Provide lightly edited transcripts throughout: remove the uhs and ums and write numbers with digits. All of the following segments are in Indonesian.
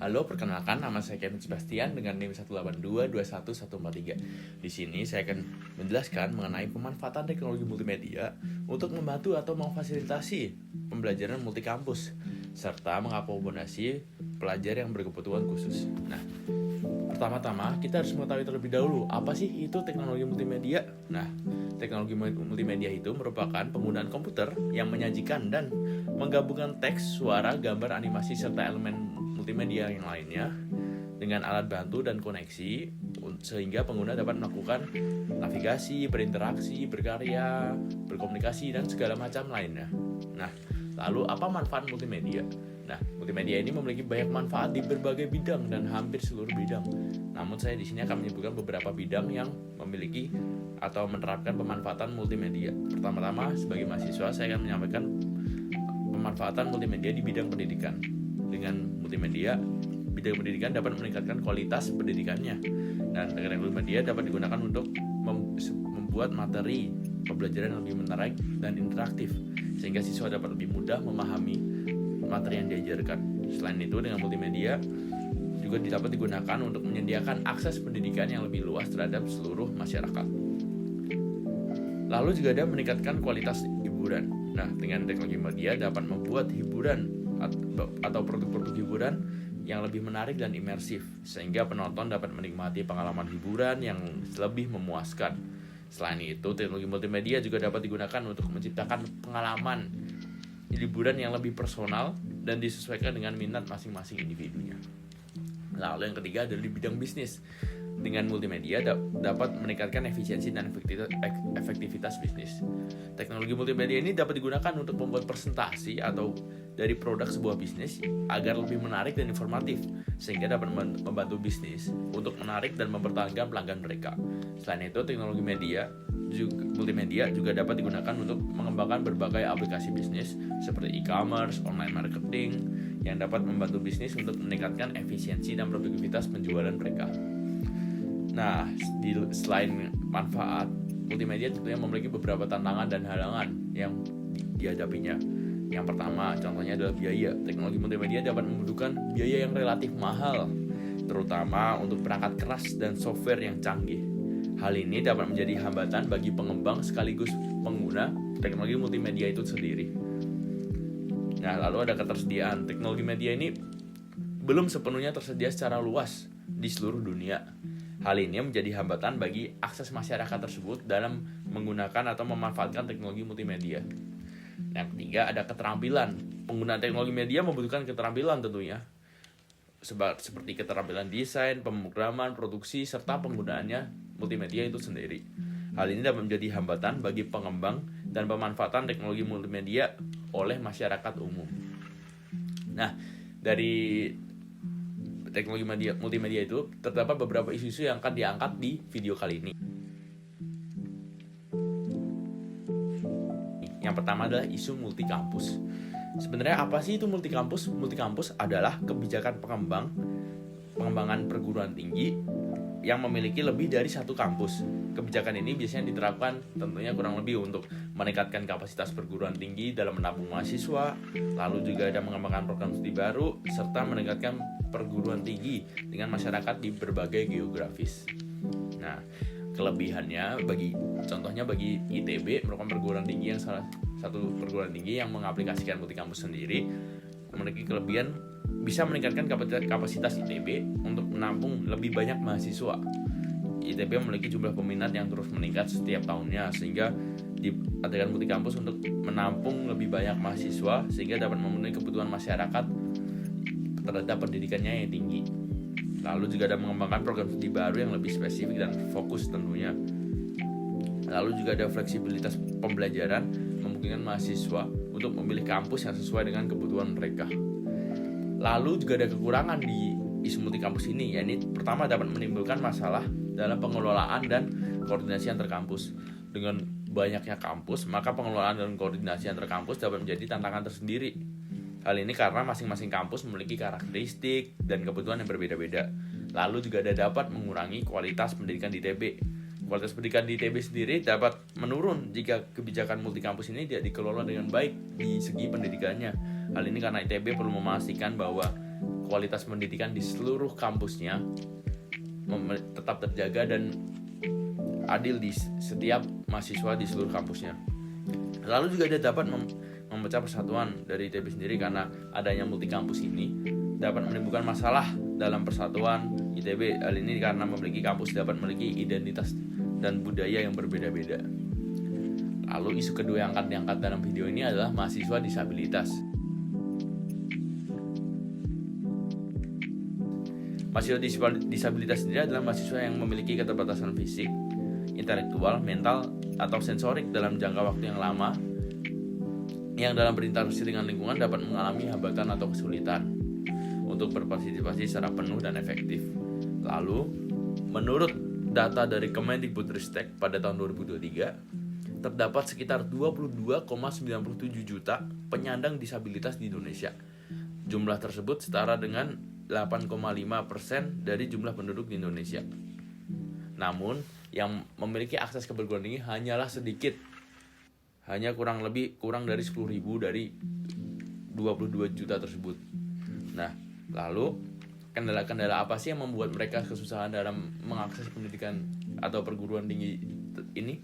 Halo, perkenalkan nama saya Kevin Sebastian dengan NIM 182214143. Di sini saya akan menjelaskan mengenai pemanfaatan teknologi multimedia untuk membantu atau memfasilitasi pembelajaran multikampus serta mengakomodasi pelajar yang berkebutuhan khusus. Nah, pertama-tama kita harus mengetahui terlebih dahulu apa sih itu teknologi multimedia. Nah, teknologi multimedia itu merupakan penggunaan komputer yang menyajikan dan menggabungkan teks, suara, gambar, animasi serta elemen multimedia yang lainnya dengan alat bantu dan koneksi sehingga pengguna dapat melakukan navigasi, berinteraksi, berkarya, berkomunikasi dan segala macam lainnya. Nah, lalu apa manfaat multimedia? Nah, multimedia ini memiliki banyak manfaat di berbagai bidang dan hampir seluruh bidang. Namun saya di sini akan menyebutkan beberapa bidang yang memiliki atau menerapkan pemanfaatan multimedia. Pertama-tama, sebagai mahasiswa saya akan menyampaikan pemanfaatan multimedia di bidang pendidikan. Dengan multimedia, bidang pendidikan dapat meningkatkan kualitas pendidikannya. Dan dengan multimedia dapat digunakan untuk membuat materi pembelajaran yang lebih menarik dan interaktif, sehingga siswa dapat lebih mudah memahami materi yang diajarkan. Selain itu, dengan multimedia juga dapat digunakan untuk menyediakan akses pendidikan yang lebih luas terhadap seluruh masyarakat. Lalu juga ada meningkatkan kualitas hiburan. Nah, dengan teknologi media dapat membuat hiburan atau produk-produk hiburan yang lebih menarik dan imersif, sehingga penonton dapat menikmati pengalaman hiburan yang lebih memuaskan. Selain itu, teknologi multimedia juga dapat digunakan untuk menciptakan pengalaman hiburan yang lebih personal dan disesuaikan dengan minat masing-masing individunya. Lalu yang ketiga adalah di bidang bisnis. Dengan multimedia dapat meningkatkan efisiensi dan efektivitas bisnis. Teknologi multimedia ini dapat digunakan untuk membuat presentasi atau dari produk sebuah bisnis agar lebih menarik dan informatif, sehingga dapat membantu bisnis untuk menarik dan mempertahankan pelanggan mereka. Selain itu, teknologi multimedia juga dapat digunakan untuk mengembangkan berbagai aplikasi bisnis seperti e-commerce, online marketing yang dapat membantu bisnis untuk meningkatkan efisiensi dan produktivitas penjualan mereka. Nah, selain manfaat, multimedia tentunya memiliki beberapa tantangan dan halangan yang dihadapinya. Yang pertama, contohnya adalah biaya. Teknologi multimedia dapat membutuhkan biaya yang relatif mahal, terutama untuk perangkat keras dan software yang canggih. Hal ini dapat menjadi hambatan bagi pengembang sekaligus pengguna teknologi multimedia itu sendiri. Nah, lalu ada ketersediaan. Teknologi media ini belum sepenuhnya tersedia secara luas di seluruh dunia. Hal ini menjadi hambatan bagi akses masyarakat tersebut dalam menggunakan atau memanfaatkan teknologi multimedia. Yang ketiga ada keterampilan. Penggunaan teknologi media membutuhkan keterampilan tentunya, seperti keterampilan desain, pemrograman, produksi, serta penggunaannya multimedia itu sendiri. Hal ini dapat menjadi hambatan bagi pengembang dan pemanfaatan teknologi multimedia oleh masyarakat umum. Nah, dari teknologi multimedia itu terdapat beberapa isu-isu yang akan diangkat di video kali ini. Yang pertama adalah isu multikampus. Sebenarnya apa sih itu multikampus? Multikampus adalah kebijakan pengembangan perguruan tinggi yang memiliki lebih dari satu kampus. Kebijakan ini biasanya diterapkan tentunya kurang lebih untuk meningkatkan kapasitas perguruan tinggi dalam menampung mahasiswa, lalu juga ada mengembangkan program studi baru, serta meningkatkan perguruan tinggi dengan masyarakat di berbagai geografis. Nah, kelebihannya contohnya bagi ITB merupakan perguruan tinggi yang salah satu perguruan tinggi yang mengaplikasikan multikampus sendiri, memiliki kelebihan bisa meningkatkan kapasitas ITB untuk menampung lebih banyak mahasiswa. ITB memiliki jumlah peminat yang terus meningkat setiap tahunnya, sehingga diadakan multikampus untuk menampung lebih banyak mahasiswa sehingga dapat memenuhi kebutuhan masyarakat terhadap pendidikannya yang tinggi. Lalu juga ada mengembangkan program studi baru yang lebih spesifik dan fokus tentunya. Lalu juga ada fleksibilitas pembelajaran, memungkinkan mahasiswa untuk memilih kampus yang sesuai dengan kebutuhan mereka. Lalu juga ada kekurangan di isu multikampus ini, yakni pertama dapat menimbulkan masalah dalam pengelolaan dan koordinasi antar kampus. Dengan banyaknya kampus, maka pengelolaan dan koordinasi antar kampus dapat menjadi tantangan tersendiri. Hal ini karena masing-masing kampus memiliki karakteristik dan kebutuhan yang berbeda-beda. Lalu juga dapat mengurangi kualitas pendidikan di ITB. Kualitas pendidikan di ITB sendiri dapat menurun jika kebijakan multikampus ini tidak dikelola dengan baik di segi pendidikannya. Hal ini karena ITB perlu memastikan bahwa kualitas pendidikan di seluruh kampusnya tetap terjaga dan adil di setiap mahasiswa di seluruh kampusnya. Lalu juga dia dapat memecah persatuan dari ITB sendiri, karena adanya multi kampus ini dapat menimbulkan masalah dalam persatuan ITB. Hal ini karena memiliki kampus dapat memiliki identitas dan budaya yang berbeda-beda. Lalu isu kedua yang akan diangkat dalam video ini adalah mahasiswa disabilitas. Mahasiswa disabilitas sendiri adalah mahasiswa yang memiliki keterbatasan fisik, intelektual, mental, atau sensorik dalam jangka waktu yang lama, yang dalam berinteraksi dengan lingkungan dapat mengalami hambatan atau kesulitan untuk berpartisipasi secara penuh dan efektif. Lalu, menurut data dari Kemendikbudristek pada tahun 2023, terdapat sekitar 22,97 juta penyandang disabilitas di Indonesia. Jumlah tersebut setara dengan 8,5% dari jumlah penduduk di Indonesia. Namun, yang memiliki akses ke perguruan tinggi hanyalah sedikit. Hanya kurang dari 10.000 dari 22 juta tersebut. Nah, lalu kendala-kendala apa sih yang membuat mereka kesusahan dalam mengakses pendidikan atau perguruan tinggi ini?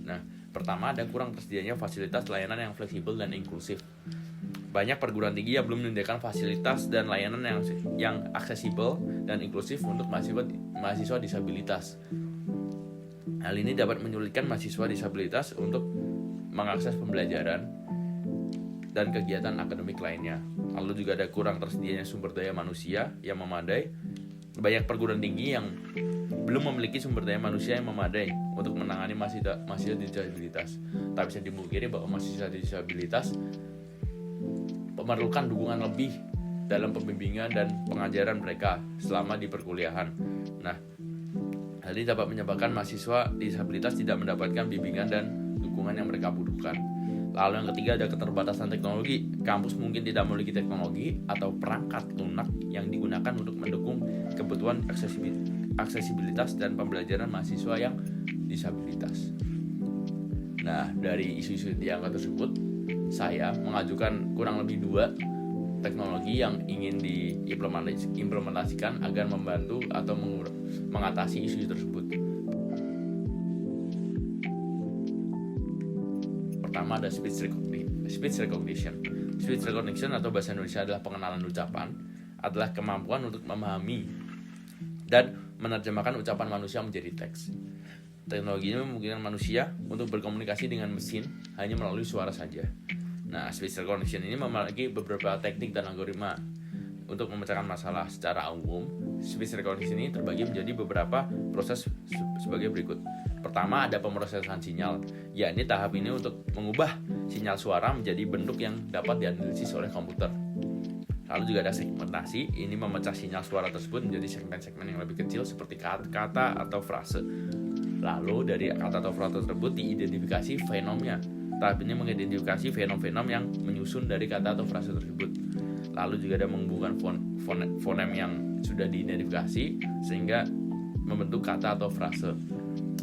Nah, pertama, ada kurang tersedianya fasilitas layanan yang fleksibel dan inklusif. Banyak perguruan tinggi yang belum menyediakan fasilitas dan layanan yang aksesibel dan inklusif untuk mahasiswa disabilitas. Hal ini dapat menyulitkan mahasiswa disabilitas untuk mengakses pembelajaran dan kegiatan akademik lainnya. Lalu juga ada kurang tersedianya sumber daya manusia yang memadai. Banyak perguruan tinggi yang belum memiliki sumber daya manusia yang memadai untuk menangani mahasiswa disabilitas. Tak bisa dimungkiri bahwa mahasiswa disabilitas memerlukan dukungan lebih dalam pembimbingan dan pengajaran mereka selama di perkuliahan. Nah, hal ini dapat menyebabkan mahasiswa disabilitas tidak mendapatkan bimbingan dan dukungan yang mereka butuhkan. Lalu yang ketiga, ada keterbatasan teknologi. Kampus mungkin tidak memiliki teknologi atau perangkat lunak yang digunakan untuk mendukung kebutuhan aksesibilitas dan pembelajaran mahasiswa yang disabilitas. Nah, dari isu-isu yang tersebut, saya mengajukan kurang lebih 2 teknologi yang ingin diimplementasikan agar membantu atau mengatasi isu tersebut. Pertama, ada speech recognition. Speech recognition atau bahasa Indonesia adalah pengenalan ucapan, adalah kemampuan untuk memahami dan menerjemahkan ucapan manusia menjadi teks. Teknologi ini memungkinkan manusia untuk berkomunikasi dengan mesin hanya melalui suara saja. Nah, speech recognition ini memiliki beberapa teknik dan algoritma untuk memecahkan masalah. Secara umum, speech recognition ini terbagi menjadi beberapa proses sebagai berikut. Pertama, ada pemrosesan sinyal, yakni tahap ini untuk mengubah sinyal suara menjadi bentuk yang dapat dianalisis oleh komputer. Lalu juga ada segmentasi, ini memecah sinyal suara tersebut menjadi segmen-segmen yang lebih kecil seperti kata atau frase. Lalu dari kata atau frase tersebut diidentifikasi fenomnya. Tahap ini mengidentifikasi fenom-fenom yang menyusun dari kata atau frase tersebut. Lalu juga ada menghubungkan fonem yang sudah diidentifikasi sehingga membentuk kata atau frase.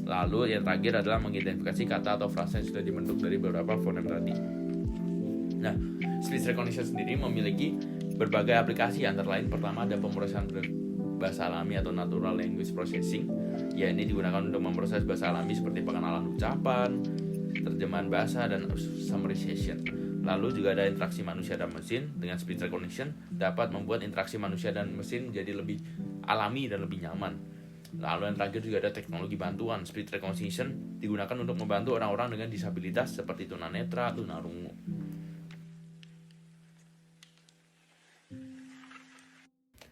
Lalu yang terakhir adalah mengidentifikasi kata atau frase yang sudah dibentuk dari beberapa fonem tadi. Nah, speech recognition sendiri memiliki berbagai aplikasi, antara lain pertama ada pemrosesan bahasa alami atau natural language processing, ini digunakan untuk memproses bahasa alami seperti pengenalan ucapan, terjemahan bahasa, dan summarization. Lalu juga ada interaksi manusia dan mesin. Dengan speech recognition dapat membuat interaksi manusia dan mesin menjadi lebih alami dan lebih nyaman. Lalu yang terakhir juga ada teknologi bantuan. Speech recognition digunakan untuk membantu orang-orang dengan disabilitas seperti tunanetra, tunarungu.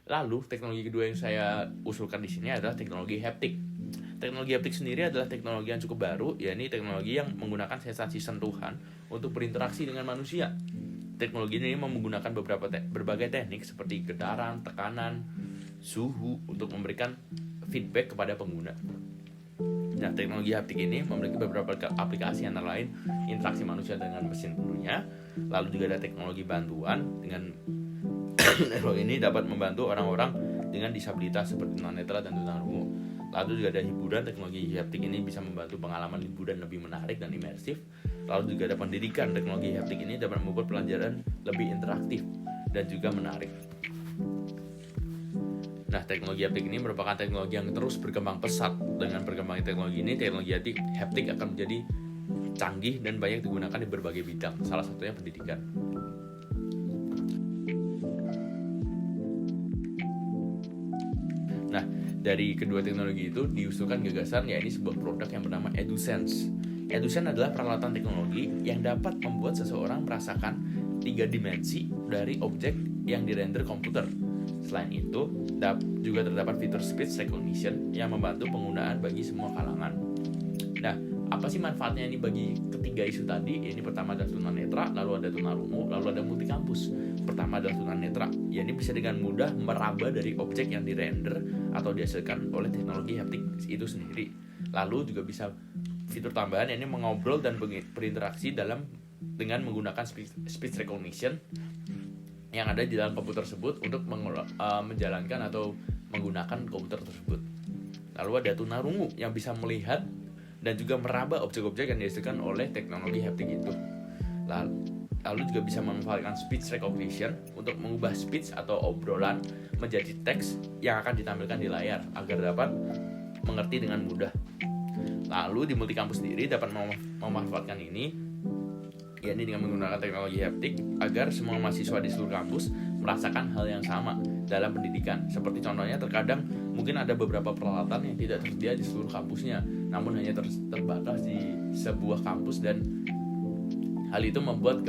Lalu teknologi kedua yang saya usulkan di sini adalah teknologi haptik. Teknologi haptik sendiri adalah teknologi yang cukup baru, yakni teknologi yang menggunakan sensasi sentuhan untuk berinteraksi dengan manusia. Teknologi ini menggunakan berbagai teknik seperti getaran, tekanan, suhu untuk memberikan feedback kepada pengguna. Nah, teknologi haptik ini memiliki beberapa aplikasi, antara lain interaksi manusia dengan mesin tentunya. Lalu juga ada teknologi bantuan. Dengan teknologi ini dapat membantu orang-orang dengan disabilitas seperti tunanetra dan tunarungu. Lalu juga ada hiburan. Teknologi haptik ini bisa membantu pengalaman hiburan lebih menarik dan imersif. Lalu juga ada pendidikan. Teknologi haptik ini dapat membuat pelajaran lebih interaktif dan juga menarik. Nah, teknologi haptik ini merupakan teknologi yang terus berkembang pesat. Dengan berkembangnya teknologi ini, teknologi haptik akan menjadi canggih dan banyak digunakan di berbagai bidang, salah satunya pendidikan. Nah, dari kedua teknologi itu diusulkan gagasan, yaitu sebuah produk yang bernama EduSense. EduSense adalah peralatan teknologi yang dapat membuat seseorang merasakan 3 dimensi dari objek yang dirender komputer. Selain itu, juga terdapat fitur speech recognition yang membantu penggunaan bagi semua kalangan. Nah, apa sih manfaatnya ini bagi ketiga isu tadi? Ini pertama adalah tunanetra, lalu ada tunarungu, lalu ada multikampus. Pertama adalah tunanetra, ya ini bisa dengan mudah meraba dari objek yang dirender atau dihasilkan oleh teknologi haptik itu sendiri. Lalu juga bisa fitur tambahan, ini mengobrol dan berinteraksi dengan menggunakan speech recognition yang ada di dalam komputer tersebut untuk menjalankan atau menggunakan komputer tersebut. Lalu ada tunarungu yang bisa melihat dan juga meraba objek-objek yang dihasilkan oleh teknologi haptik itu. Lalu juga bisa memanfaatkan speech recognition untuk mengubah speech atau obrolan menjadi teks yang akan ditampilkan di layar agar dapat mengerti dengan mudah. Lalu di multikampus sendiri dapat memanfaatkan ini, yakni dengan menggunakan teknologi haptik agar semua mahasiswa di seluruh kampus merasakan hal yang sama dalam pendidikan. Seperti contohnya, terkadang mungkin ada beberapa peralatan yang tidak tersedia di seluruh kampusnya, namun hanya terbatas di sebuah kampus, dan hal itu membuat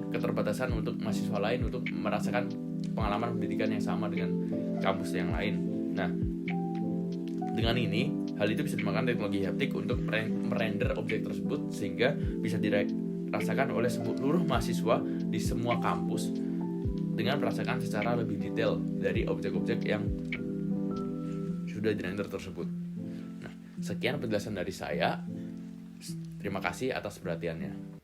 keterbatasan untuk mahasiswa lain untuk merasakan pengalaman pendidikan yang sama dengan kampus yang lain. Nah, dengan ini, hal itu bisa dimakan teknologi haptik untuk merender objek tersebut sehingga bisa dirasakan oleh seluruh mahasiswa di semua kampus dengan merasakan secara lebih detail dari objek-objek yang sudah dirender tersebut. Nah, sekian penjelasan dari saya. Terima kasih atas perhatiannya.